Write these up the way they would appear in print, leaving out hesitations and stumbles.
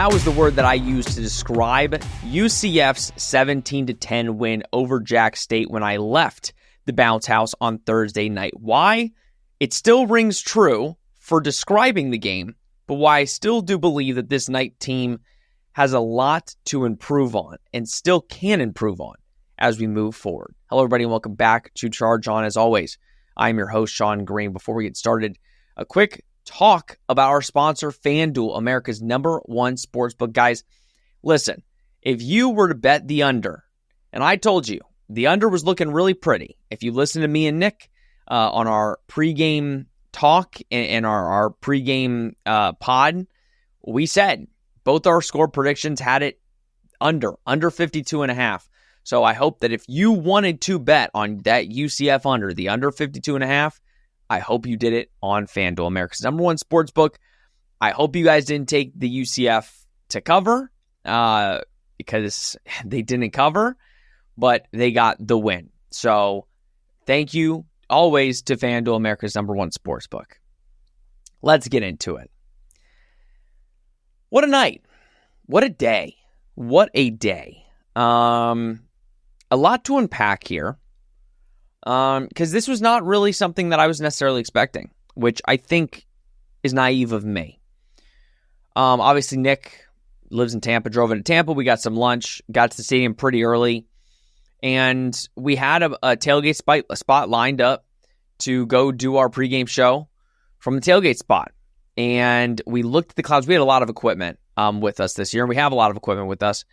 that was the word that I used to describe UCF's 17-10 win over Jax State when I left the bounce house on Thursday night. Why? It still rings true for describing the game, but why I still do believe that this Knight team has a lot to improve on and still can improve on as we move forward. Hello, everybody, and welcome back to Charge On. As always, I'm your host, Sean Green. Before we get started, a quick talk about our sponsor, FanDuel, America's #1 sportsbook. Guys, listen, if you were to bet the under, and I told you, the under was looking really pretty. If you listen to me and Nick on our pregame talk and our pregame pod, we said both our score predictions had it under 52.5. So I hope that if you wanted to bet on that UCF under, the under 52.5, I hope you did it on FanDuel, America's #1 sportsbook. I hope you guys didn't take the UCF to cover because they didn't cover, but they got the win. So thank you always to FanDuel, America's #1 sportsbook. Let's get into it. What a night. What a day. What a day. A lot to unpack here. Because this was not really something that I was necessarily expecting, which I think is naive of me. Obviously, Nick lives in Tampa, drove into Tampa. We got some lunch, got to the stadium pretty early, and we had a tailgate spot lined up to go do our pregame show from the tailgate spot. And we looked at the clouds. We had a lot of equipment with us this year, and we have a lot of equipment with us.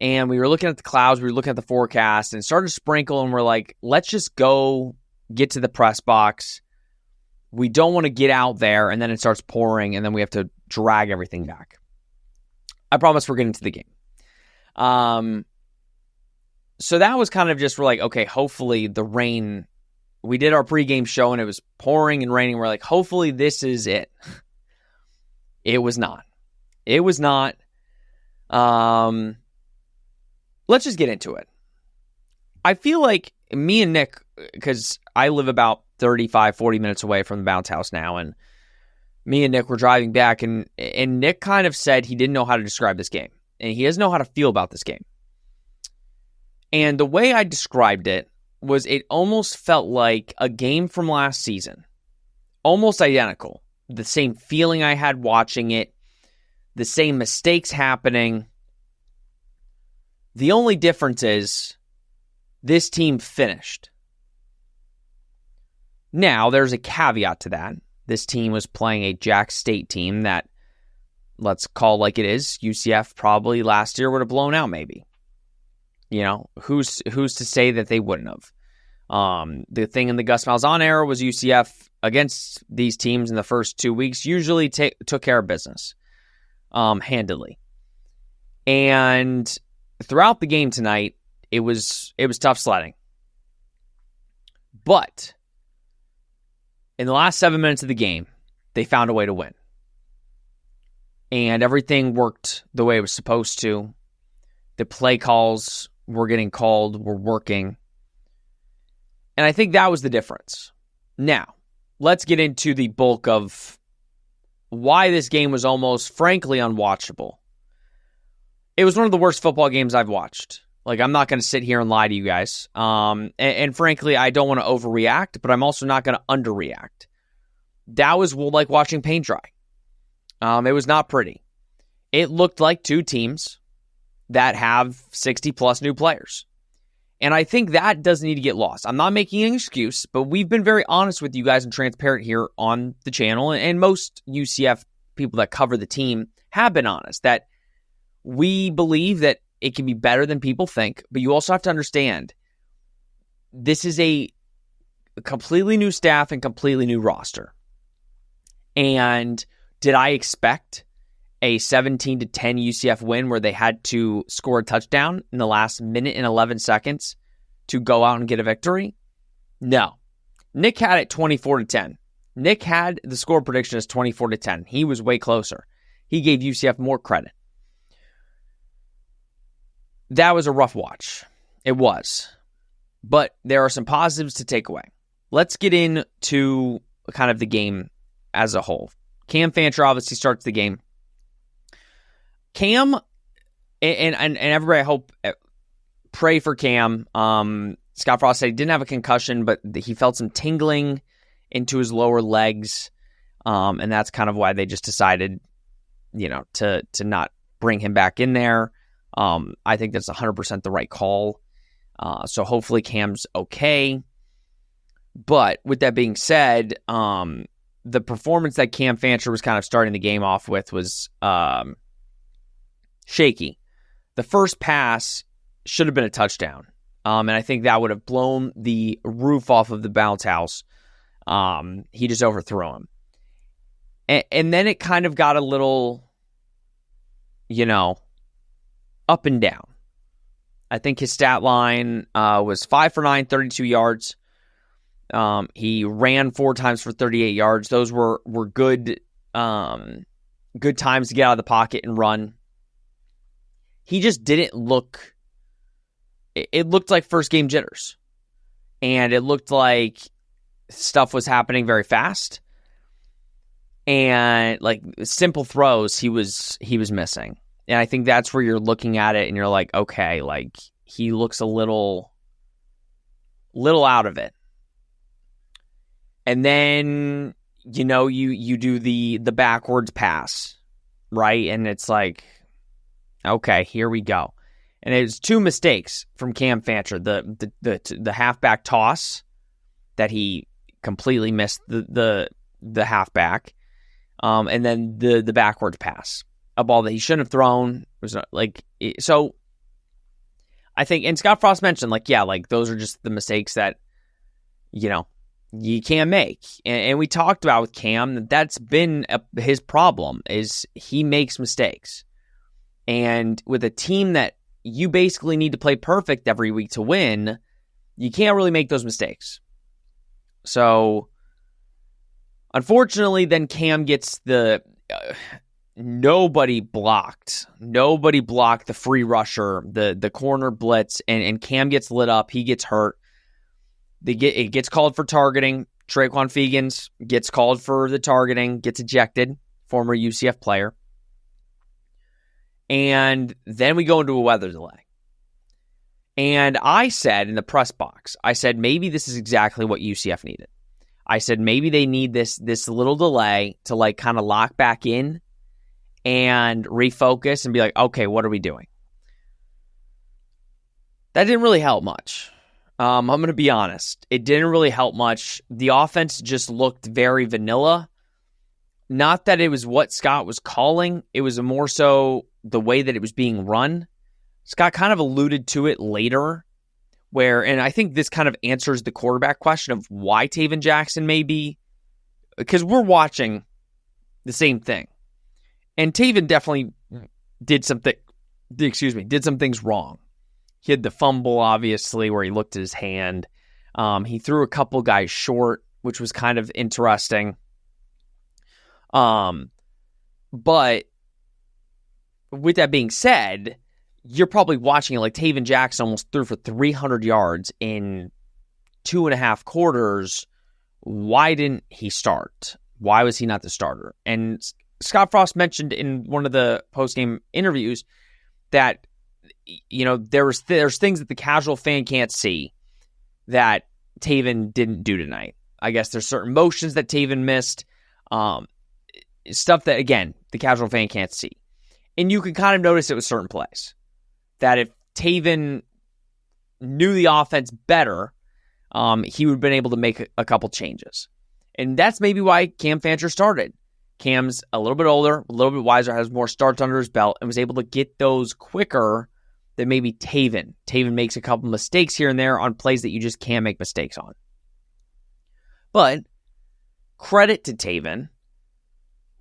And we were looking at the clouds, we were looking at the forecast, and it started to sprinkle, and we're like, let's just go get to the press box. We don't want to get out there, and then it starts pouring, and then we have to drag everything back. I promise we're getting to the game. So that was kind of just, we're like, okay, hopefully the rain, we did our pregame show, and it was pouring and raining. We're like, hopefully this is it. It was not. It was not. Let's just get into it. I feel like me and Nick, because I live about 35, 40 minutes away from the bounce house now, and me and Nick were driving back, and Nick kind of said he didn't know how to describe this game, and he doesn't know how to feel about this game. And the way I described it was it almost felt like a game from last season. Almost identical. The same feeling I had watching it, the same mistakes happening. The only difference is this team finished. Now, there's a caveat to that. This team was playing a Jax State team that, let's call like it is, UCF probably last year would have blown out maybe. You know, who's to say that they wouldn't have? The thing in the Gus Malzahn era was UCF against these teams in the first 2 weeks usually took care of business handily. And throughout the game tonight, it was tough sledding. But in the last 7 minutes of the game, they found a way to win. And everything worked the way it was supposed to. The play calls were getting called, were working. And I think that was the difference. Now, let's get into the bulk of why this game was almost, frankly, unwatchable. It was one of the worst football games I've watched. Like, I'm not going to sit here and lie to you guys. And frankly, I don't want to overreact, but I'm also not going to underreact. That was like watching paint dry. It was not pretty. It looked like two teams that have 60-plus new players. And I think that doesn't need to get lost. I'm not making an excuse, but we've been very honest with you guys and transparent here on the channel. And most UCF people that cover the team have been honest that we believe that it can be better than people think, but you also have to understand this is a completely new staff and completely new roster. And did I expect a 17-10 UCF win where they had to score a touchdown in the last minute and 11 seconds to go out and get a victory? No. Nick had it 24-10. Nick had the score prediction as 24-10. He was way closer. He gave UCF more credit. That was a rough watch. It was. But there are some positives to take away. Let's get into kind of the game as a whole. Cam Fancher obviously starts the game. Cam, and everybody, I hope, pray for Cam. Scott Frost said he didn't have a concussion, but he felt some tingling into his lower legs, and that's kind of why they just decided, to not bring him back in there. I think that's 100% the right call. So hopefully Cam's okay. But with that being said, the performance that Cam Fancher was kind of starting the game off with was shaky. The first pass should have been a touchdown. And I think that would have blown the roof off of the bounce house. He just overthrew him. And then it kind of got a little, up and down. I think his stat line was 5 for 9, 32 yards. He ran 4 times for 38 yards. Those were good good times to get out of the pocket and run. He just didn't look... It looked like first game jitters. And it looked like stuff was happening very fast. And like simple throws, he was missing. And I think that's where you're looking at it and you're like, okay, like he looks a little out of it. And then, you do the backwards pass, right? And it's like, okay, here we go. And it's 2 mistakes from Cam Fancher. The halfback toss that he completely missed the halfback. And then the backwards pass. A ball that he shouldn't have thrown. It was so I think, and Scott Frost mentioned, those are just the mistakes that, you can't make. And we talked about with Cam, that's been his problem, is he makes mistakes. And with a team that you basically need to play perfect every week to win, you can't really make those mistakes. So, unfortunately, then Cam gets the... Nobody blocked the free rusher, the corner blitz, and Cam gets lit up. He gets hurt. It gets called for targeting. Traquan Fegans gets called for the targeting, gets ejected, former UCF player. And then we go into a weather delay. And I said in the press box, maybe this is exactly what UCF needed. I said maybe they need this little delay to kind of lock back in and refocus and be like, okay, what are we doing? That didn't really help much. I'm going to be honest. It didn't really help much. The offense just looked very vanilla. Not that it was what Scott was calling. It was more so the way that it was being run. Scott kind of alluded to it later, and I think this kind of answers the quarterback question of why Taven Jackson may be, because we're watching the same thing. And Taven definitely did some things wrong. He had the fumble, obviously, where he looked at his hand. He threw a couple guys short, which was kind of interesting. But with that being said, you're probably watching it like Taven Jackson almost threw for 300 yards in 2.5 quarters. Why didn't he start? Why was he not the starter? And Scott Frost mentioned in one of the post-game interviews that, there's things that the casual fan can't see that Taven didn't do tonight. I guess there's certain motions that Taven missed, stuff that, again, the casual fan can't see. And you can kind of notice it with certain plays. That if Taven knew the offense better, he would have been able to make a couple changes. And that's maybe why Cam Fancher started. Cam's a little bit older, a little bit wiser, has more starts under his belt, and was able to get those quicker than maybe Taven. Taven makes a couple mistakes here and there on plays that you just can't make mistakes on. But credit to Taven,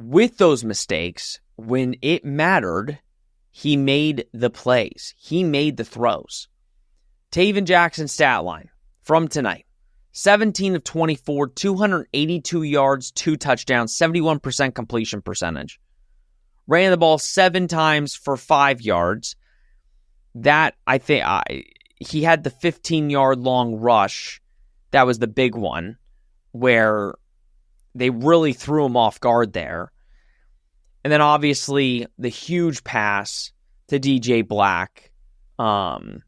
with those mistakes, when it mattered, he made the plays. He made the throws. Taven Jackson's stat line from tonight: 17 of 24, 282 yards, 2 touchdowns, 71% completion percentage. Ran the ball 7 times for 5 yards. That, I think, he had the 15-yard long rush. That was the big one, where they really threw him off guard there. And then obviously the huge pass to DJ Black to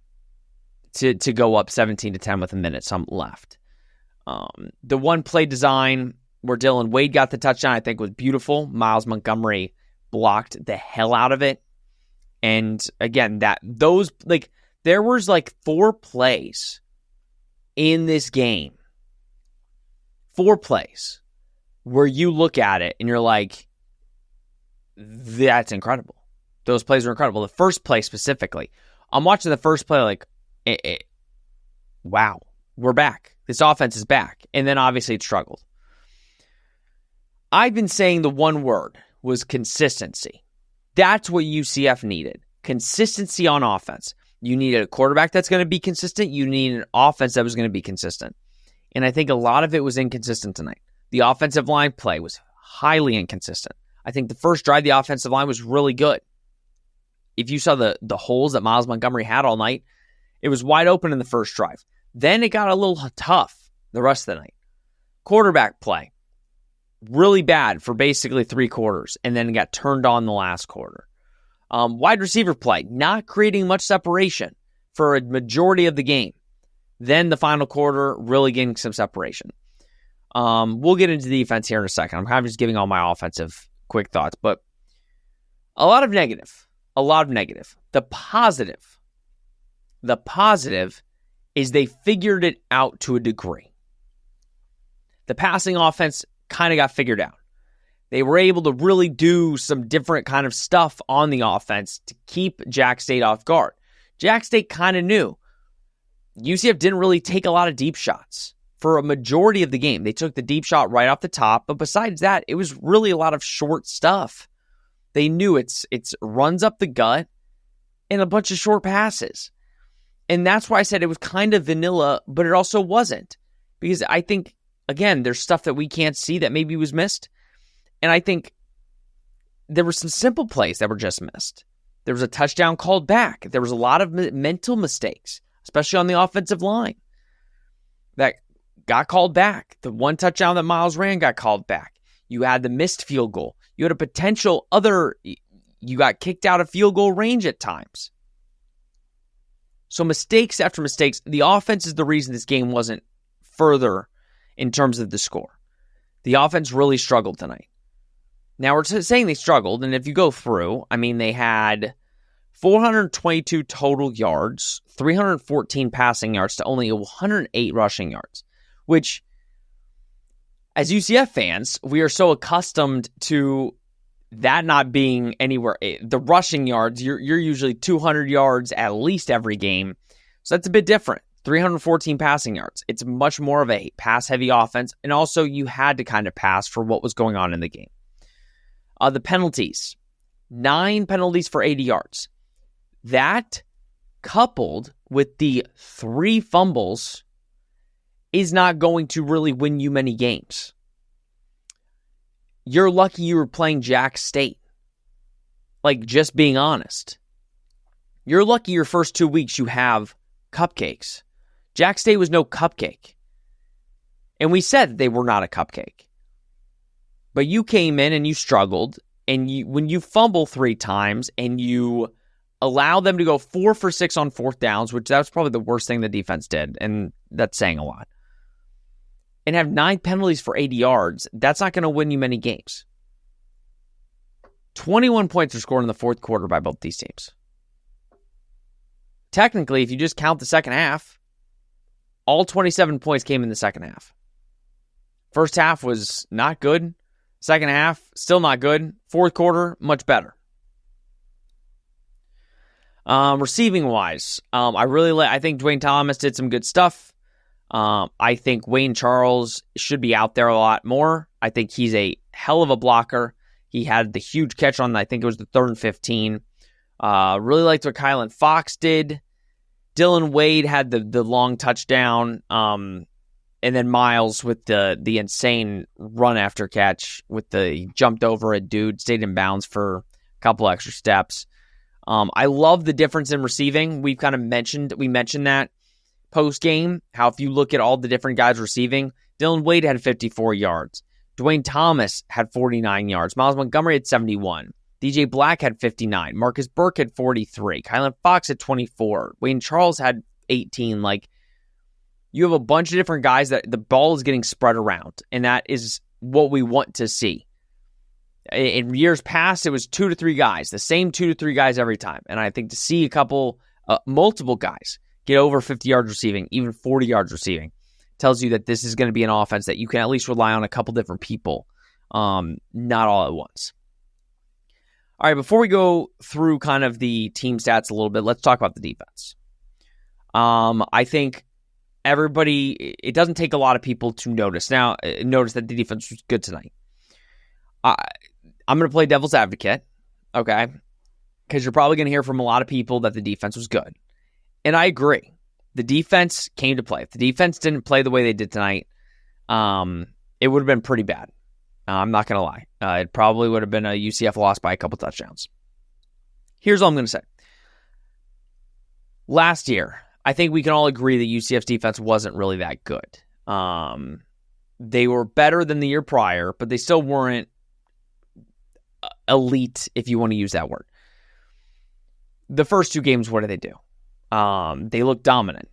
go up 17-10 with a minute some left. The one play design where Dylan Wade got the touchdown, I think was beautiful. Miles Montgomery blocked the hell out of it. And again, there was 4 plays in this game. 4 plays where you look at it and you're like, that's incredible. Those plays are incredible. The first play specifically, I'm watching the first play wow, we're back. This offense is back. And then obviously it struggled. I've been saying the one word was consistency. That's what UCF needed. Consistency on offense. You needed a quarterback that's going to be consistent. You needed an offense that was going to be consistent. And I think a lot of it was inconsistent tonight. The offensive line play was highly inconsistent. I think the first drive, the offensive line was really good. If you saw the holes that Miles Montgomery had all night, it was wide open in the first drive. Then it got a little tough the rest of the night. Quarterback play, really bad for basically 3 quarters, and then it got turned on the last quarter. Wide receiver play, not creating much separation for a majority of the game. Then the final quarter, really getting some separation. We'll get into the defense here in a second. I'm kind of just giving all my offensive quick thoughts, but a lot of negative. The positive is they figured it out to a degree. The passing offense kind of got figured out. They were able to really do some different kind of stuff on the offense to keep Jax State off guard. Jax State kind of knew UCF didn't really take a lot of deep shots for a majority of the game. They took the deep shot right off the top, but besides that, it was really a lot of short stuff. They knew it's runs up the gut and a bunch of short passes. And that's why I said it was kind of vanilla, but it also wasn't. Because I think, again, there's stuff that we can't see that maybe was missed. And I think there were some simple plays that were just missed. There was a touchdown called back. There was a lot of mental mistakes, especially on the offensive line, that got called back. The one touchdown that Miles ran got called back. You had the missed field goal. You had a potential you got kicked out of field goal range at times. So mistakes after mistakes. The offense is the reason this game wasn't further in terms of the score. The offense really struggled tonight. Now, we're saying they struggled, and if you go through, they had 422 total yards, 314 passing yards to only 108 rushing yards, which, as UCF fans, we are so accustomed to that not being anywhere. The rushing yards, you're usually 200 yards at least every game, so that's a bit different. 314 passing yards. It's much more of a pass-heavy offense, and also you had to kind of pass for what was going on in the game. The penalties, 9 penalties for 80 yards. That, coupled with the 3 fumbles, is not going to really win you many games. You're lucky you were playing Jax State. Just being honest. You're lucky your first 2 weeks you have cupcakes. Jax State was no cupcake. And we said they were not a cupcake. But you came in and you struggled, and when you fumble 3 times and you allow them to go 4 for 6 on 4th downs, which that's probably the worst thing the defense did, and that's saying a lot, and have 9 penalties for 80 yards, that's not going to win you many games. 21 points were scored in the 4th quarter by both these teams. Technically, if you just count the second half, all 27 points came in the second half. First half was not good. Second half, still not good. 4th quarter, much better. Receiving-wise, I think Dwayne Thomas did some good stuff. I think Wayne Charles should be out there a lot more. I think he's a hell of a blocker. He had the huge catch on, I think it was the 3rd and 15. Really liked what Kylan Fox did. Dylan Wade had the long touchdown. And then Miles with the insane run after catch he jumped over a dude, stayed in bounds for a couple extra steps. I love the difference in receiving. We mentioned that post game, how if you look at all the different guys receiving, Dylan Wade had 54 yards. Dwayne Thomas had 49 yards. Miles Montgomery had 71. DJ Black had 59. Marcus Burke had 43. Kylan Fox had 24. Wayne Charles had 18. Like, you have a bunch of different guys that the ball is getting spread around, and that is what we want to see. In years past, it was 2 to 3 guys, the same 2 to 3 guys every time. And I think to see multiple guys get over 50 yards receiving, even 40 yards receiving, tells you that this is going to be an offense that you can at least rely on a couple different people, not all at once. All right, before we go through kind of the team stats a little bit, let's talk about the defense. I think it doesn't take a lot of people to notice that the defense was good tonight. I'm going to play devil's advocate, okay? Because you're probably going to hear from a lot of people that the defense was good. And I agree. The defense came to play. If the defense didn't play the way they did tonight, it would have been pretty bad. I'm not going to lie. It probably would have been a UCF loss by a couple touchdowns. Here's all I'm going to say. Last year, I think we can all agree that UCF's defense wasn't really that good. They were better than the year prior, but they still weren't elite, if you want to use that word. The first 2 games, what did they do? They looked dominant.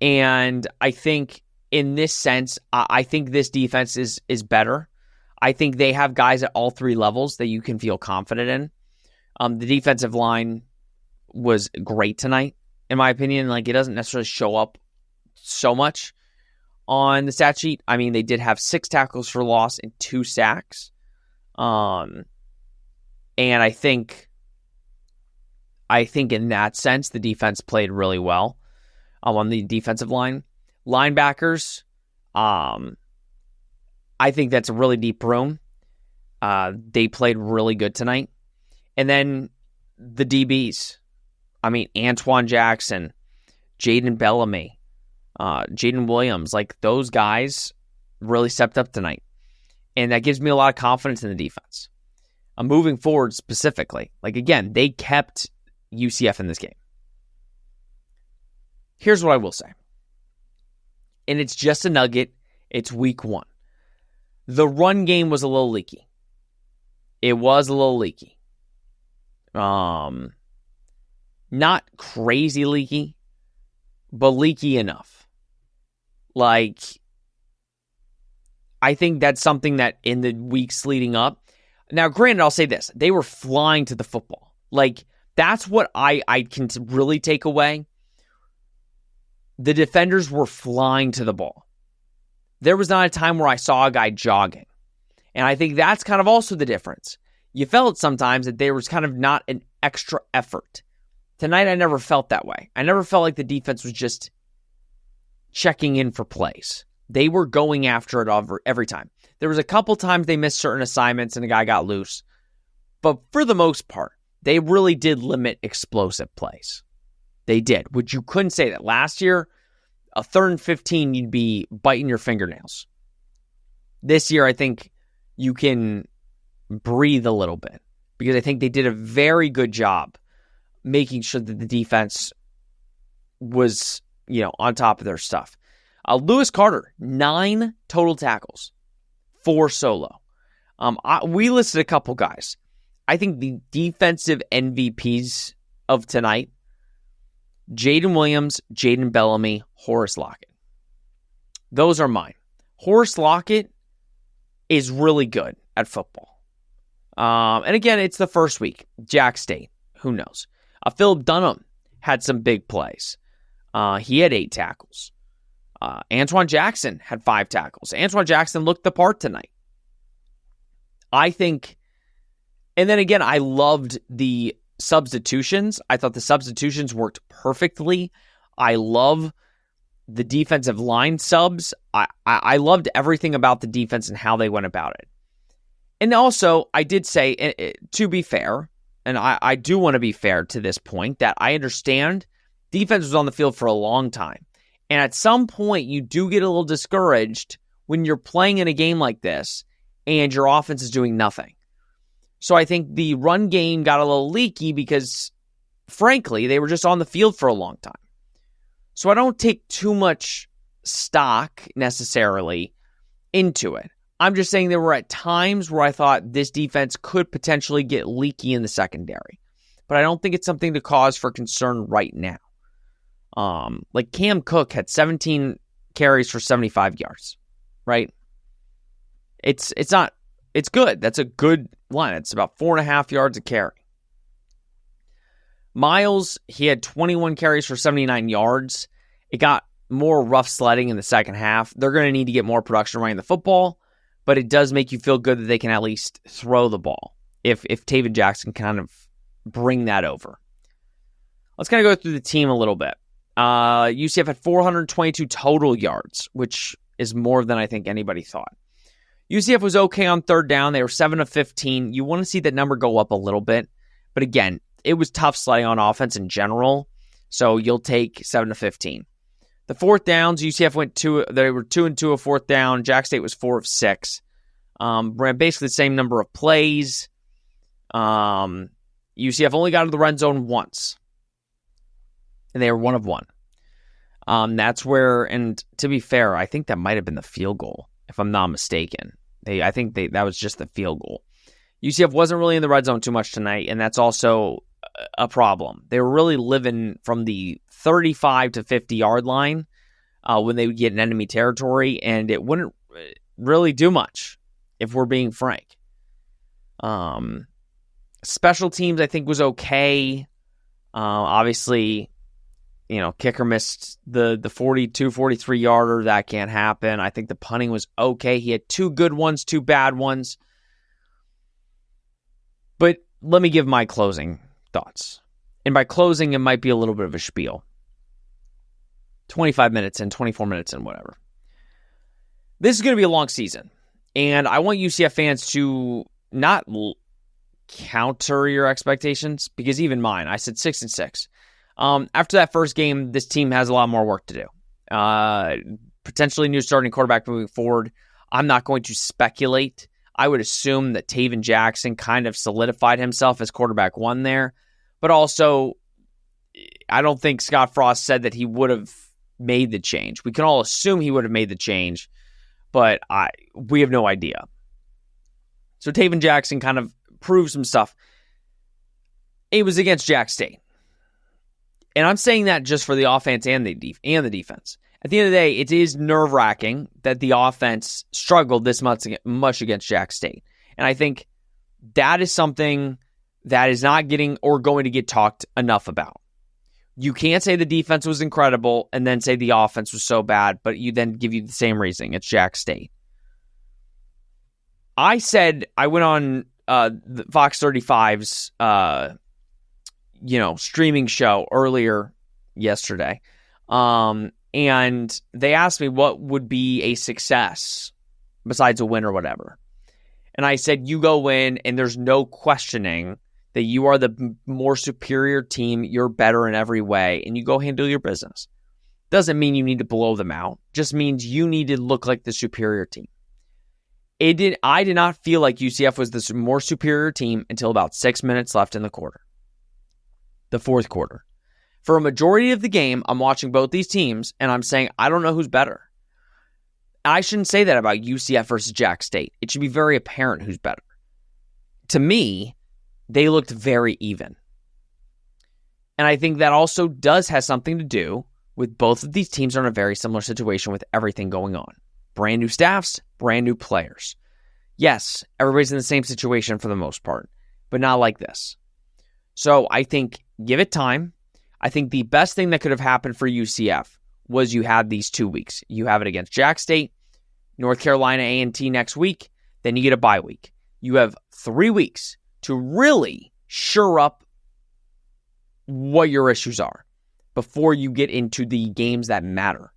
And I think in this sense, I think this defense is better. I think they have guys at all 3 levels that you can feel confident in. The defensive line was great tonight, in my opinion. Like, it doesn't necessarily show up so much on the stat sheet. I mean, they did have 6 tackles for loss and 2 sacks. And I think in that sense, the defense played really well on the defensive line. Linebackers, I think that's a really deep room. They played really good tonight. And then the DBs. I mean, Antoine Jackson, Jaden Bellamy, Jaden Williams, like those guys really stepped up tonight. And that gives me a lot of confidence in the defense. Moving forward specifically, like again, they kept UCF in this game. Here's what I will say. And it's just a nugget. It's week 1. The run game was a little leaky. It was a little leaky. Not crazy leaky, but leaky enough. Like, I think that's something that in the weeks leading up. Now, granted, I'll say this. They were flying to the football. Like, that's what I can really take away. The defenders were flying to the ball. There was not a time where I saw a guy jogging. And I think that's kind of also the difference. You felt sometimes that there was kind of not an extra effort. Tonight, I never felt that way. I never felt like the defense was just checking in for plays. They were going after it every time. There was a couple times they missed certain assignments and a guy got loose. But for the most part, they really did limit explosive plays. They did, which you couldn't say that. Last year, a 3rd and 15, you'd be biting your fingernails. This year, I think you can breathe a little bit because I think they did a very good job making sure that the defense was, on top of their stuff. Lewis Carter, 9 total tackles, 4 solo. We listed a couple guys. I think the defensive MVPs of tonight, Jaden Williams, Jaden Bellamy, Horace Lockett. Those are mine. Horace Lockett is really good at football. And again, it's the first week. Jax State. Who knows? Philip Dunham had some big plays. He had 8 tackles. Antoine Jackson had 5 tackles. Antoine Jackson looked the part tonight. I think, and then again, I loved the substitutions. I thought the substitutions worked perfectly. I love the defensive line subs. I loved everything about the defense and how they went about it. And also, I did say, to be fair, and I do want to be fair to this point, that I understand defense was on the field for a long time. And at some point, you do get a little discouraged when you're playing in a game like this and your offense is doing nothing. So I think the run game got a little leaky because, frankly, they were just on the field for a long time. So I don't take too much stock necessarily into it. I'm just saying there were at times where I thought this defense could potentially get leaky in the secondary. But I don't think it's something to cause for concern right now. Like Cam Cook had 17 carries for 75 yards, right? It's good. That's a good line. It's about 4.5 yards a carry. Miles, he had 21 carries for 79 yards. It got more rough sledding in the second half. They're going to need to get more production running the football, but it does make you feel good that they can at least throw the ball if Taven Jackson kind of bring that over. Let's kind of go through the team a little bit. UCF had 422 total yards, which is more than I think anybody thought. UCF was okay on third down. They were 7 of 15. You want to see that number go up a little bit. But again, it was tough sledding on offense in general. So you'll take 7 of 15. The fourth downs, UCF they were 2 and 2 of fourth down. Jax State was 4 of 6. Ran basically the same number of plays. UCF only got to the red zone once. And they were 1 of 1. That's where, and to be fair, I think that might have been the field goal, if I'm not mistaken. I think that was just the field goal. UCF wasn't really in the red zone too much tonight, and that's also a problem. They were really living from the 35 to 50 yard line when they would get in enemy territory, and it wouldn't really do much, if we're being frank. Special teams, I think, was okay. Obviously, kicker missed the 42, 43 yarder. That can't happen. I think the punting was okay. He had 2 good ones, 2 bad ones. But let me give my closing thoughts. And by closing, it might be a little bit of a spiel. 25 minutes in, 24 minutes in, whatever. This is going to be a long season. And I want UCF fans to not counter your expectations, because even mine, I said 6 and 6. After that first game, this team has a lot more work to do. Potentially new starting quarterback moving forward. I'm not going to speculate. I would assume that Taven Jackson kind of solidified himself as quarterback 1 there. But also, I don't think Scott Frost said that he would have made the change. We can all assume he would have made the change, but we have no idea. So Taven Jackson kind of proved some stuff. It was against Jax State. And I'm saying that just for the offense and the defense. At the end of the day, it is nerve-wracking that the offense struggled this much against Jax State. And I think that is something that is not getting or going to get talked enough about. You can't say the defense was incredible and then say the offense was so bad, but you then give you the same reasoning. It's Jax State. I went on the Fox 35's streaming show earlier yesterday. And they asked me what would be a success besides a win or whatever. And I said, you go win, and there's no questioning that you are the more superior team. You're better in every way, and you go handle your business. Doesn't mean you need to blow them out. Just means you need to look like the superior team. I did not feel like UCF was the more superior team until about 6 minutes left in the quarter. The fourth quarter. For a majority of the game, I'm watching both these teams, and I'm saying, I don't know who's better. I shouldn't say that about UCF versus Jax State. It should be very apparent who's better. To me, they looked very even. And I think that also has something to do with both of these teams are in a very similar situation with everything going on. Brand new staffs, brand new players. Yes, everybody's in the same situation for the most part, but not like this. So I think give it time. I think the best thing that could have happened for UCF was you had these 2 weeks. You have it against Jax State, North Carolina A&T next week, then you get a bye week. You have 3 weeks to really shore up what your issues are before you get into the games that matter.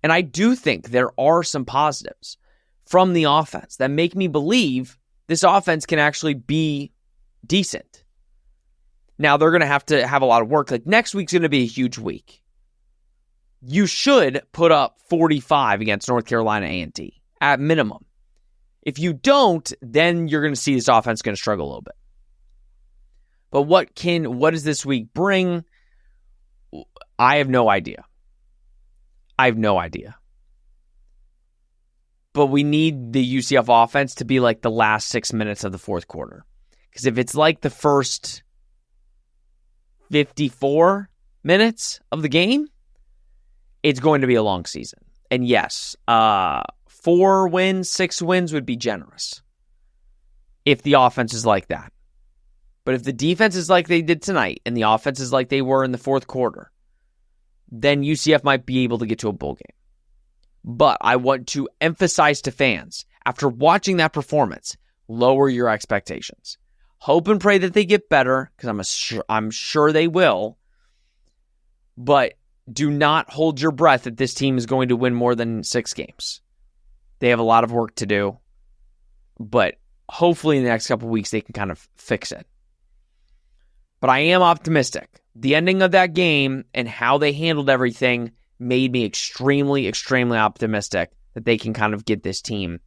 And I do think there are some positives from the offense that make me believe this offense can actually be decent. Now, they're going to have a lot of work. Like, next week's going to be a huge week. You should put up 45 against North Carolina A&T at minimum. If you don't, then you're going to see this offense going to struggle a little bit. But what does this week bring? I have no idea. but we need the UCF offense to be like the last 6 minutes of the fourth quarter. Because if it's like the first 54 minutes of the game, it's going to be a long season. And yes, 4 wins, 6 wins would be generous if the offense is like that. But if the defense is like they did tonight and the offense is like they were in the fourth quarter, then UCF might be able to get to a bowl game. But I want to emphasize to fans, after watching that performance, lower your expectations. Hope and pray that they get better, because I'm sure they will. But do not hold your breath that this team is going to win more than 6 games. They have a lot of work to do. But hopefully in the next couple of weeks they can kind of fix it. But I am optimistic. The ending of that game and how they handled everything made me extremely, extremely optimistic that they can kind of get this team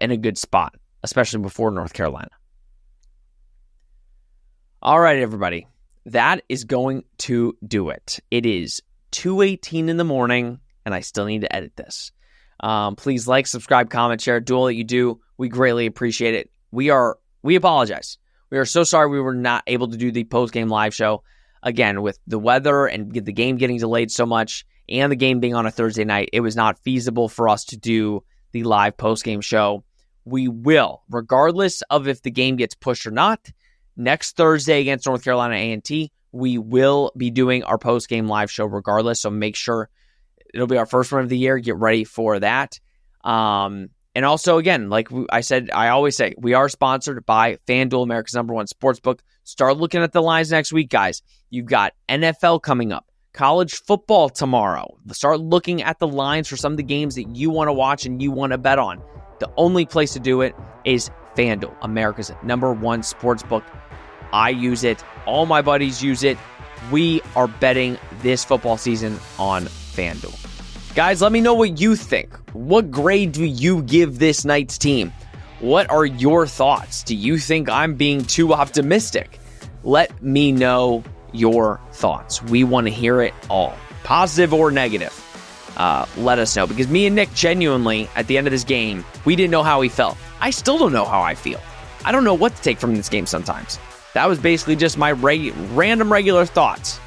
in a good spot, especially before North Carolina. All right, everybody. That is going to do it. It is 2:18 in the morning, and I still need to edit this. Please like, subscribe, comment, share. Do all that you do. We greatly appreciate it. We apologize. We are so sorry we were not able to do the post-game live show. Again, with the weather and the game getting delayed so much and the game being on a Thursday night, it was not feasible for us to do the live post-game show. We will, regardless of if the game gets pushed or not, next Thursday against North Carolina A&T, we will be doing our post-game live show regardless, so make sure it'll be our first one of the year. Get ready for that. And also, again, like I always say, we are sponsored by FanDuel, America's #1 sportsbook. Start looking at the lines next week, guys. You've got NFL coming up, college football tomorrow. Start looking at the lines for some of the games that you want to watch and you want to bet on. The only place to do it is FanDuel, America's #1 sportsbook. I use it. All my buddies use it. We are betting this football season on FanDuel. Guys, let me know what you think. What grade do you give this night's team? What are your thoughts? Do you think I'm being too optimistic? Let me know your thoughts. We want to hear it all, positive or negative. Let us know, because me and Nick genuinely, at the end of this game, we didn't know how we felt. I still don't know how I feel. I don't know what to take from this game sometimes. That was basically just my random regular thoughts.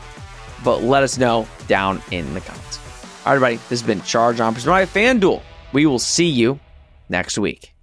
But let us know down in the comments. All right, everybody, this has been Charge On, presented by FanDuel. We will see you next week.